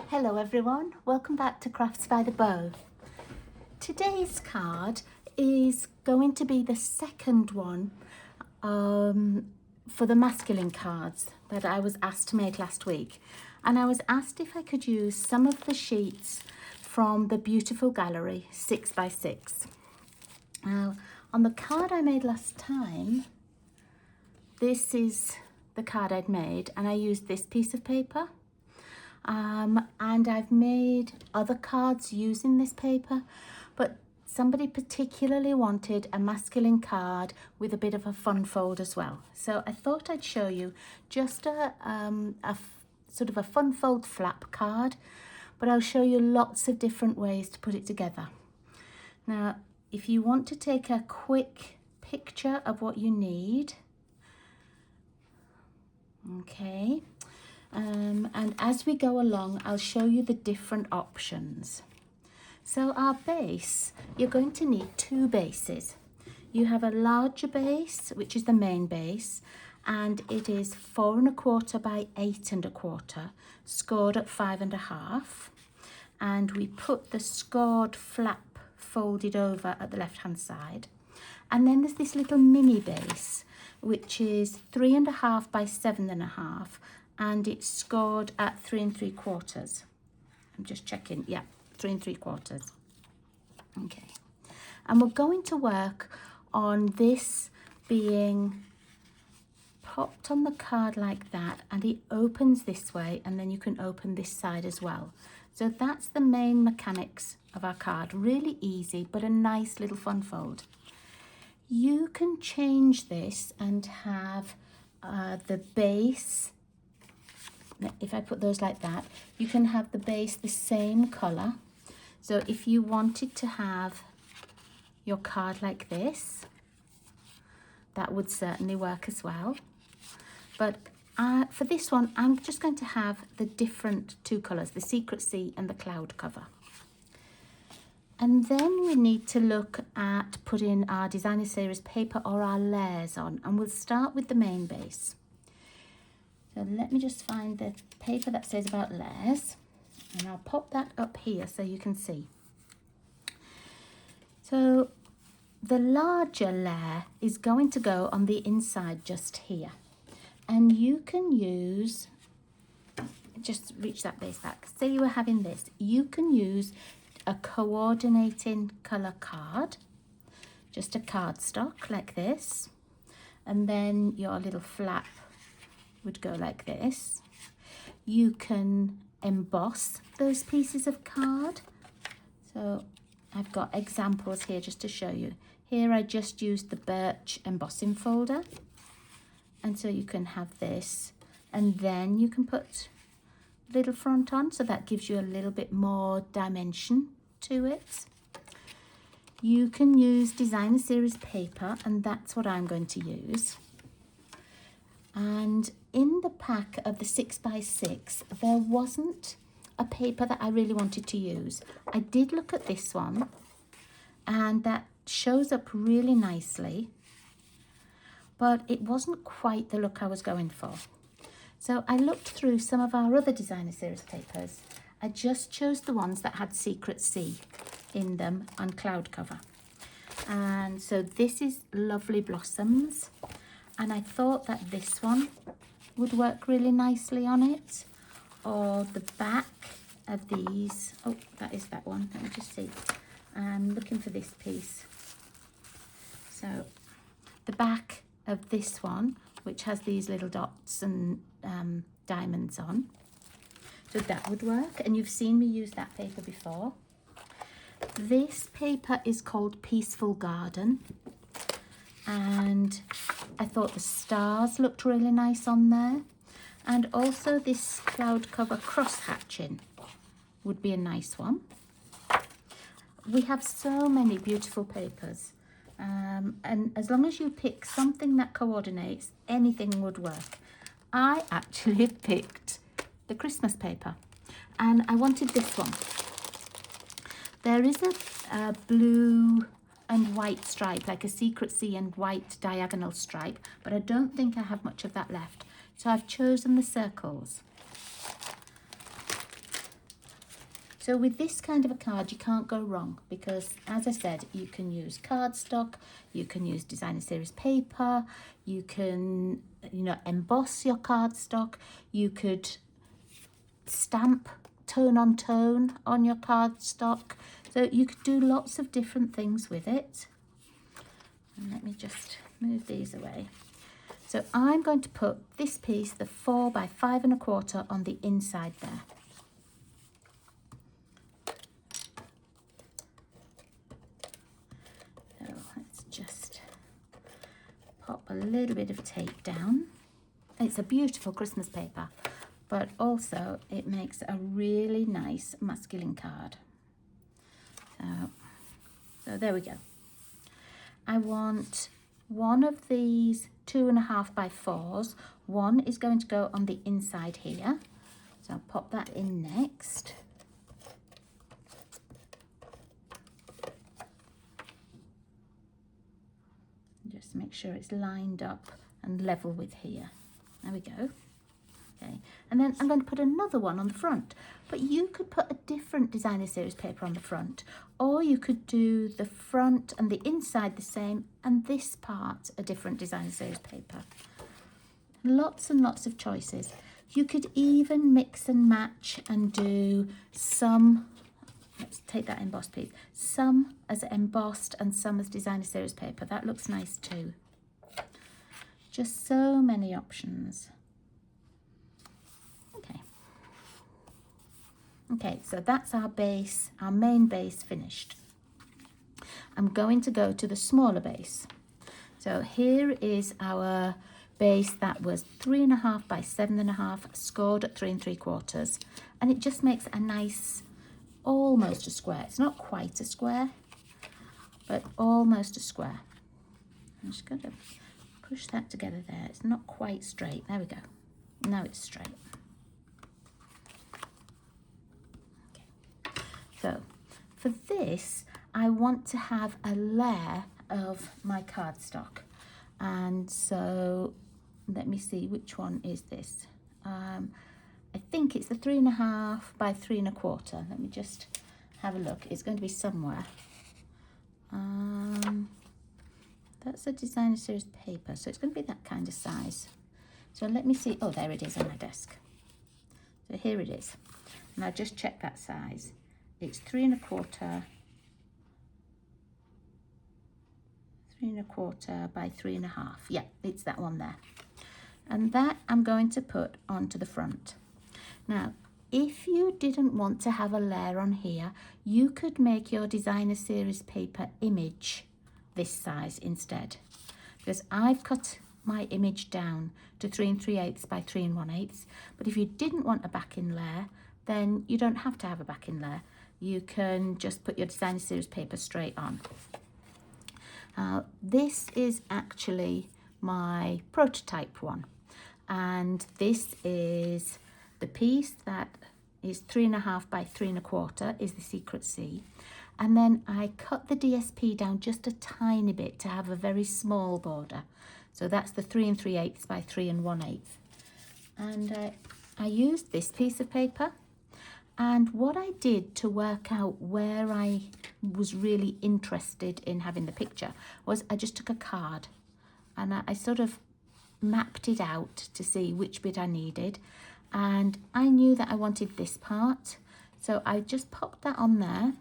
Hello everyone, welcome back to Crafts by the Bow. Today's card is going to be the second one for the masculine cards that I was asked to make last week. And I was asked if I could use some of the sheets from the beautiful gallery 6x6. Now, on the card I made last time, this is the card I'd made, and I used this piece of paper. And I've made other cards using this paper, but somebody particularly wanted a masculine card with a bit of a fun fold as well. So I thought I'd show you just a sort of a fun fold flap card, but I'll show you lots of different ways to put it together. Now, if you want to take a quick picture of what you need, okay. And as we go along, I'll show you the different options. So our base, you're going to need two bases. You have a larger base, which is the main base, and it is 4 1/4 by 8 1/4, scored at 5 1/2. And we put the scored flap folded over at the left-hand side. And then there's this little mini base, which is 3 1/2 by 7 1/2. And it's scored at 3 3/4. I'm just checking, yeah, 3 3/4. Okay, and we're going to work on this being popped on the card like that, and it opens this way, and then you can open this side as well. So that's the main mechanics of our card. Really easy, but a nice little fun fold. You can change this and have the base. If I put those like that, you can have the base the same colour. So if you wanted to have your card like this, that would certainly work as well. But for this one, I'm just going to have the different two colours, the Secret Sea and the cloud cover. And then we need to look at putting our designer series paper or our layers on, and we'll start with the main base. So let me just find the paper that says about layers, and I'll pop that up here so you can see. So the larger layer is going to go on the inside just here. And you can use, just reach that base back. Say you were having this, you can use a coordinating colour card, just a cardstock like this, and then your little flap would go like this. You can emboss those pieces of card. So I've got examples here just to show you. Here I just used the birch embossing folder, and so you can have this, and then you can put a little front on, so that gives you a little bit more dimension to it. You can use designer series paper, and that's what I'm going to use. And in the pack of the 6x6, there wasn't a paper that I really wanted to use. I did look at this one, and that shows up really nicely, but it wasn't quite the look I was going for. So I looked through some of our other designer series papers. I just chose the ones that had Secret Sea in them on cloud cover. And so this is Lovely Blossoms. And I thought that this one would work really nicely on it. Or the back of these. Oh, that is that one. Let me just see. I'm looking for this piece. So the back of this one, which has these little dots and diamonds on. So that would work. And you've seen me use that paper before. This paper is called Peaceful Garden. And I thought the stars looked really nice on there. And also this cloud cover cross hatching would be a nice one. We have so many beautiful papers. And as long as you pick something that coordinates, anything would work. I actually picked the Christmas paper, and I wanted this one. There is a blue and white stripe, like a Secret Sea and white diagonal stripe, but I don't think I have much of that left. So I've chosen the circles. So with this kind of a card, you can't go wrong because, as I said, you can use cardstock, you can use designer series paper, you can, emboss your cardstock, you could stamp tone on your cardstock. So you could do lots of different things with it. And let me just move these away. So I'm going to put this piece, the 4 by 5 1/4, on the inside there. So let's just pop a little bit of tape down. It's a beautiful Christmas paper, but also it makes a really nice masculine card. So there we go. I want one of these 2 1/2 by 4s. One is going to go on the inside here. So I'll pop that in next. Just make sure it's lined up and level with here. There we go. Okay, and then I'm going to put another one on the front, but you could put a different designer series paper on the front, or you could do the front and the inside the same and this part a different designer series paper. Lots and lots of choices. You could even mix and match and do some, let's take that embossed piece, some as embossed and some as designer series paper. That looks nice too. Just so many options. Okay, so that's our base, our main base finished. I'm going to go to the smaller base. So here is our base that was 3 1/2 by 7 1/2, scored at 3 3/4, and it just makes a nice, almost a square. It's not quite a square, but almost a square. I'm just going to push that together there. It's not quite straight. There we go. Now it's straight. So for this, I want to have a layer of my cardstock. And so let me see, which one is this? I think it's the 3 1/2 by 3 1/4. Let me just have a look. It's going to be somewhere. That's a designer series paper, so it's going to be that kind of size. So let me see. Oh, there it is on my desk. So here it is. And I'll just check that size. It's 3 1/4, 3 1/4 by 3 1/2. Yeah, it's that one there. And that I'm going to put onto the front. Now, if you didn't want to have a layer on here, you could make your designer series paper image this size instead. Because I've cut my image down to 3 3/8 by 3 1/8. But if you didn't want a backing layer, then you don't have to have a backing layer. You can just put your designer series paper straight on. This is actually my prototype one, and this is the piece that is 3 1/2 by 3 1/4 is the secret C, and then I cut the DSP down just a tiny bit to have a very small border. So that's the 3 3/8 by 3 1/8, and I used this piece of paper. And what I did to work out where I was really interested in having the picture was I just took a card and I sort of mapped it out to see which bit I needed. And I knew that I wanted this part. So I just popped that on there,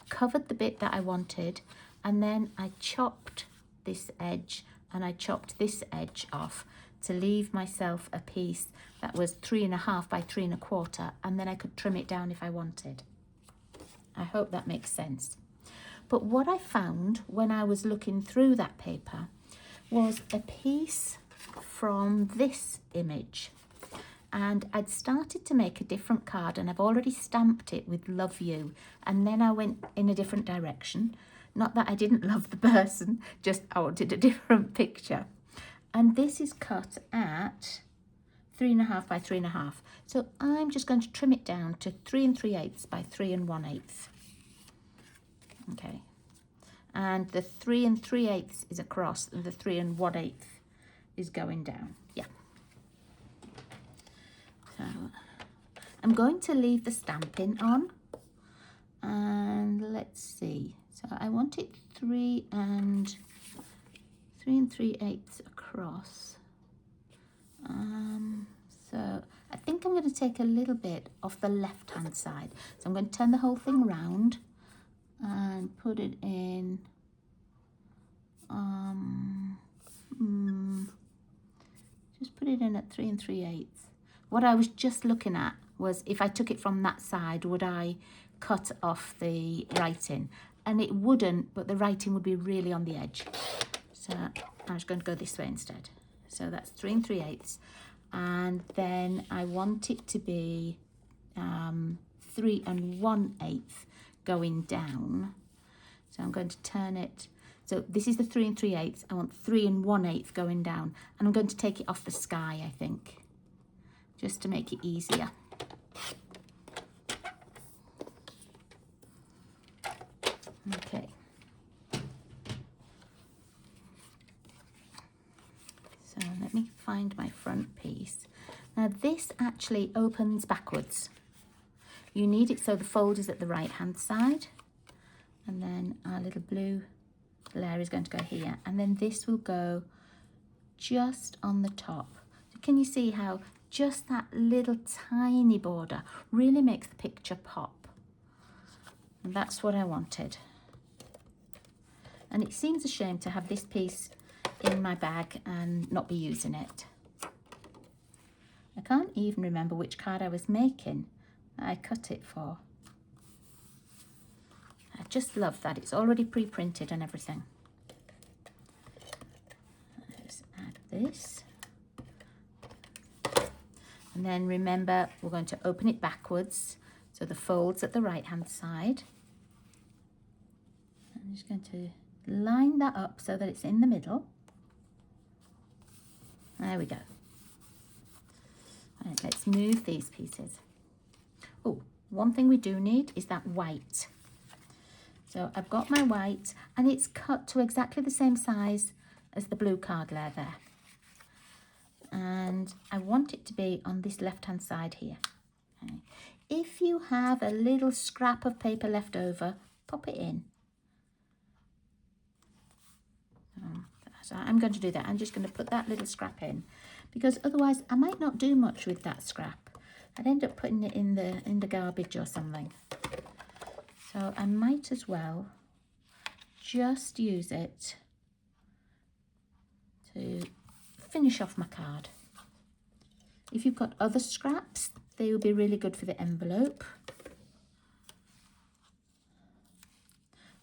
covered the bit that I wanted, and then I chopped this edge and I chopped this edge off to leave myself a piece that was 3 1/2 by 3 1/4, and then I could trim it down if I wanted. I hope that makes sense. But what I found when I was looking through that paper was a piece from this image, and I'd started to make a different card and I've already stamped it with love you, and then I went in a different direction. Not that I didn't love the person, just I wanted a different picture. And this is cut at 3 1/2 by 3 1/2. So I'm just going to trim it down to 3 3/8 by 3 1/8. Okay. And the 3 3/8 is across and the 3 1/8 is going down. Yeah. So I'm going to leave the stamping on let's see. So I want it 3 3/8 across. So I think I'm going to take a little bit off the left hand side. So I'm going to turn the whole thing round and put it in. Just put it in at 3 3/8. What I was just looking at was if I took it from that side, would I cut off the writing? And it wouldn't, but the writing would be really on the edge. So I'm just going to go this way instead. So that's 3 3/8. And then I want it to be 3 1/8 going down. So I'm going to turn it. So this is the 3 3/8. I want 3 1/8 going down. And I'm going to take it off the sky, I think, just to make it easier. Okay. So let me find my front piece. Now this actually opens backwards. You need it so the fold is at the right hand side. And then our little blue layer is going to go here. And then this will go just on the top. So can you see how just that little tiny border really makes the picture pop? And that's what I wanted. And it seems a shame to have this piece in my bag and not be using it. I can't even remember which card I was making that I cut it for. I just love that it's already pre-printed and everything. Let's add this. And then remember, we're going to open it backwards. So the fold's at the right hand side. I'm just going to line that up so that it's in the middle. There we go. Right, let's move these pieces. Oh, one thing we do need is that white. So I've got my white and it's cut to exactly the same size as the blue card layer there. And I want it to be on this left hand side here. Okay. If you have a little scrap of paper left over, pop it in. So I'm going to do that. I'm just going to put that little scrap in because otherwise I might not do much with that scrap. I'd end up putting it in the garbage or something. So I might as well just use it to finish off my card. If you've got other scraps, they will be really good for the envelope.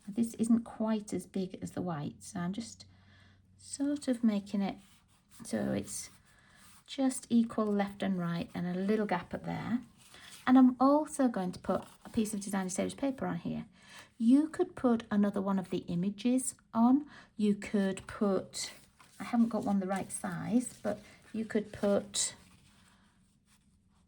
This isn't quite as big as the white, so I'm just sort of making it so it's just equal left and right and a little gap up there. And I'm also going to put a piece of Designer Series paper on here. You could put another one of the images on. You could put, I haven't got one the right size, but you could put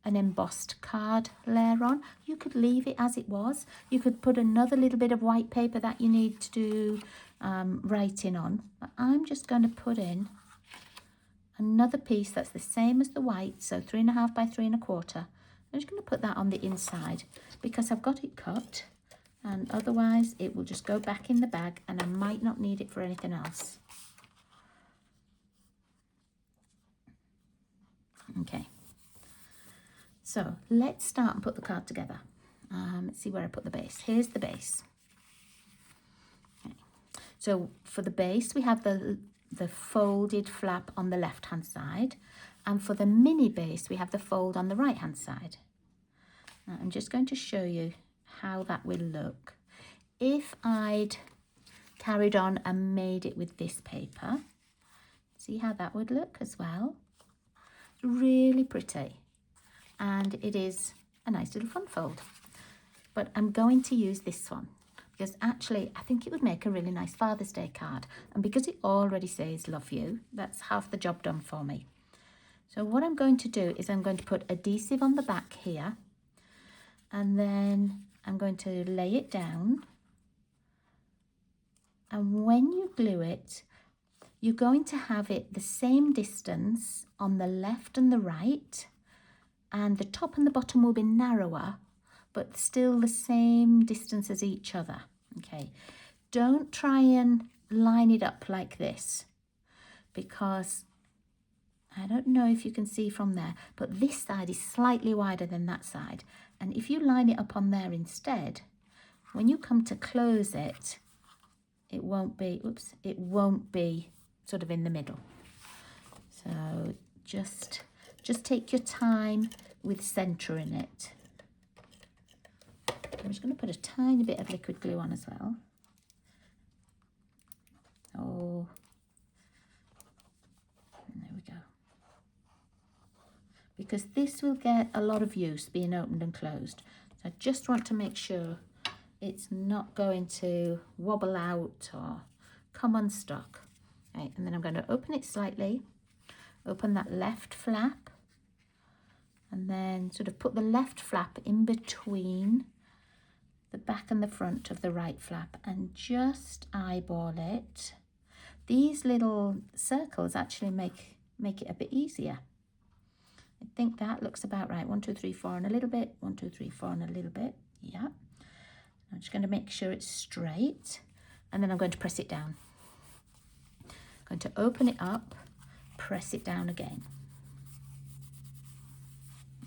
an embossed card layer on. You could leave it as it was. You could put another little bit of white paper that you need to do writing on. But I'm just going to put in another piece that's the same as the white, so 3.5 by 3 1/4. I'm just going to put that on the inside because I've got it cut, and otherwise it will just go back in the bag and I might not need it for anything else. Okay. So let's start and put the card together. Let's see where I put the base. Here's the base. Okay. So for the base, we have the folded flap on the left-hand side. And for the mini base, we have the fold on the right-hand side. Now, I'm just going to show you how that will look. If I'd carried on and made it with this paper, see how that would look as well? Really pretty. And it is a nice little fun fold. But I'm going to use this one because actually I think it would make a really nice Father's Day card. And because it already says love you, that's half the job done for me. So what I'm going to do is I'm going to put adhesive on the back here, and then I'm going to lay it down. And when you glue it, you're going to have it the same distance on the left and the right, and the top and the bottom will be narrower, but still the same distance as each other. Okay, don't try and line it up like this, because I don't know if you can see from there, but this side is slightly wider than that side. And if you line it up on there instead, when you come to close it, it won't be, oops, it won't be sort of in the middle. So just take your time with centering it. I'm just going to put a tiny bit of liquid glue on as well. Oh, and there we go. Because this will get a lot of use being opened and closed. So I just want to make sure it's not going to wobble out or come unstuck. Okay, and then I'm going to open it slightly, open that left flap, and then sort of put the left flap in between the back and the front of the right flap and just eyeball it. These little circles actually make it a bit easier. I think that looks about right. 1, 2, 3, 4 and a little bit. 1, 2, 3, 4 and a little bit. Yeah. I'm just going to make sure it's straight, and then I'm going to press it down. I'm going to open it up, press it down again.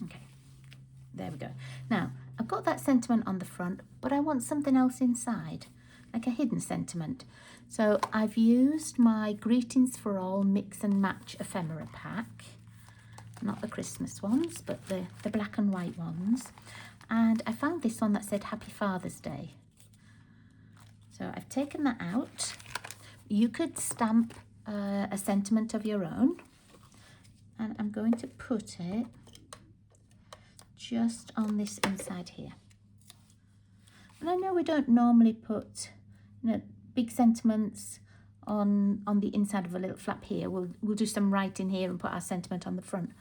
Okay, there we go. Now, I've got that sentiment on the front, but I want something else inside, like a hidden sentiment. So I've used my Greetings for All Mix and Match ephemera pack. Not the Christmas ones, but the black and white ones. And I found this one that said Happy Father's Day. So I've taken that out. You could stamp a sentiment of your own. And I'm going to put it just on this inside here. And I know we don't normally put, big sentiments on the inside of a little flap here. We'll do some writing here and put our sentiment on the front.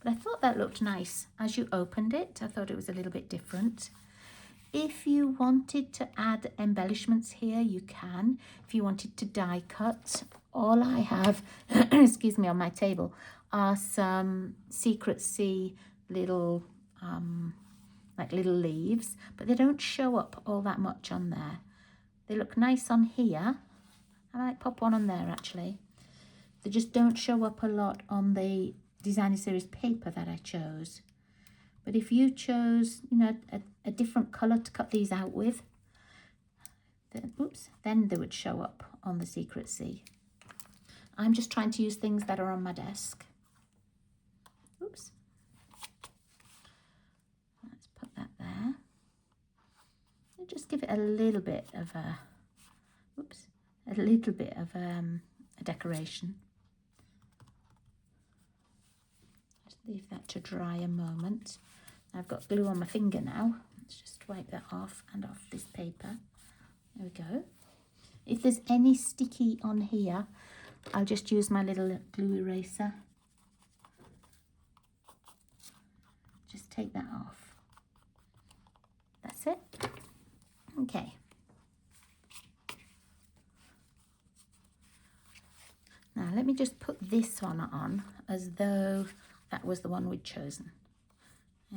But I thought that looked nice. As you opened it, I thought it was a little bit different. If you wanted to add embellishments here, you can. If you wanted to die cut, all I have, excuse me, on my table are some Secret Sea little, like little leaves, but they don't show up all that much on there. They look nice on here. I might pop one on there actually. They just don't show up a lot on the designer series paper that I chose. But if you chose, a different colour to cut these out with, then they would show up on the Secret Sea. I'm just trying to use things that are on my desk. Oops. Let's put that there. And just give it a little bit of a decoration. Just leave that to dry a moment. I've got glue on my finger now. Let's just wipe that off and off this paper. There we go. If there's any sticky on here, I'll just use my little glue eraser. Just take that off. That's it. Okay. Now let me just put this one on as though that was the one we'd chosen.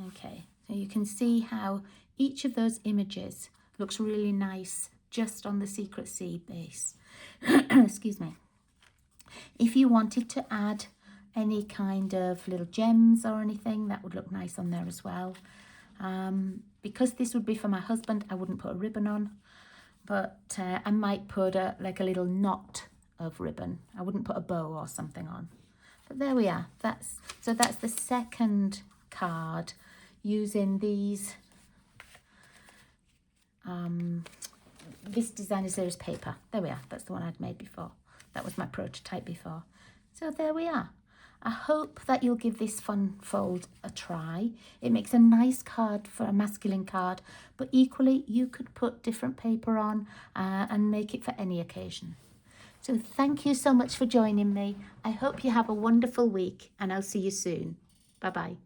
Okay, so you can see how each of those images looks really nice just on the Secret Sea base. Excuse me. If you wanted to add any kind of little gems or anything, that would look nice on there as well. Because this would be for my husband, I wouldn't put a ribbon on, but I might put like a little knot of ribbon. I wouldn't put a bow or something on. But there we are. That's the second card using these this designer series paper. There we are. That's the one I'd made before. That was my prototype before. So there we are. I hope that you'll give this fun fold a try. It makes a nice card for a masculine card, but equally you could put different paper on and make it for any occasion. So thank you so much for joining me. I hope you have a wonderful week and I'll see you soon. Bye-bye.